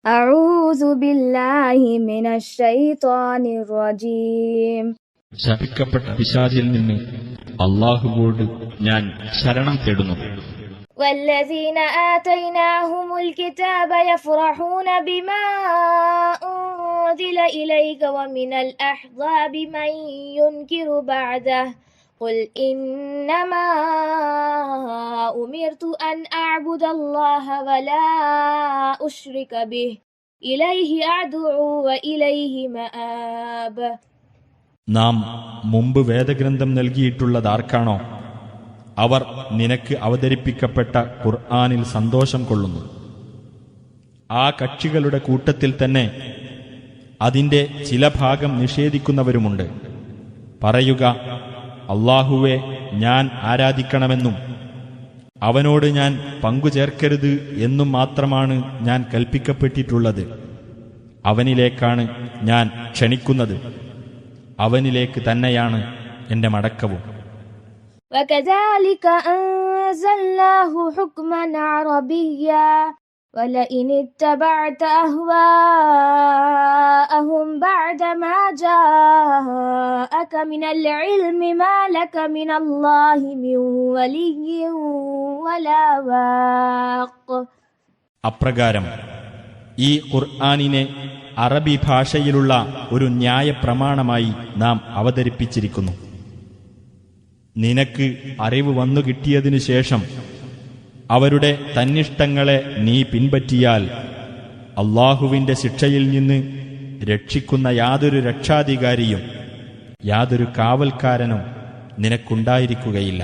أعوذ بالله من الشيطان الرجيم. ശപിക്കപ്പെട്ട പിശാചിൽ നിന്ന് അല്ലാഹുവോട് ഞാൻ ശരണം തേടുന്നു. والذين آتيناهم الكتاب يفرحون بما أنزل إليك ومن الأحزاب من ينكر بعده قل إنما أمرت أن أعبد الله ولا أشرك به إليه أدعو وإليه مآب. നാം മുമ്പ് വേദഗ്രന്ഥം നൽകിയിട്ടുള്ളതാർക്കാണോ അവർ നിനക്ക് അവതരിപ്പിക്കപ്പെട്ട ഖുർആനിൽ സന്തോഷം കൊള്ളുന്നു. ആ കക്ഷികളുടെ കൂട്ടത്തിൽ തന്നെ അതിന്റെ ചില ഭാഗം നിഷേധിക്കുന്നവരുമുണ്ട്. പറയുക, അല്ലാഹുവെ ഞാൻ ആരാധിക്കണമെന്നും അവനോട് ഞാൻ പങ്കുചേർക്കരുത് എന്നും മാത്രമാണ് ഞാൻ കൽപ്പിക്കപ്പെട്ടിട്ടുള്ളത്. അവനിലേക്കാണ് ഞാൻ ക്ഷണിക്കുന്നത്. അവനിലേക്ക് തന്നെയാണ് എന്റെ മടക്കവും. وكذلك أنزلناه حكما عربيا ولئن اتبعت أهواءهم بعدما جاءك من العلم ما لك من الله من ولي ولا واق. അപ്രകാരം ഈ ഖുർആനിനെ അറബി ഭാഷയിലുള്ള ഒരു ന്യായപ്രമാണമായി നാം അവതരിപ്പിച്ചിരിക്കുന്നു. നിനക്ക് അറിവ് വന്നു കിട്ടിയതിനു ശേഷം അവരുടെ തന്നിഷ്ടങ്ങളെ നീ പിൻപറ്റിയാൽ അല്ലാഹുവിന്റെ ശിക്ഷയിൽ നിന്ന് രക്ഷിക്കുന്ന യാതൊരു രക്ഷാധികാരിയും യാതൊരു കാവൽക്കാരനും നിനക്കുണ്ടായിരിക്കുകയില്ല.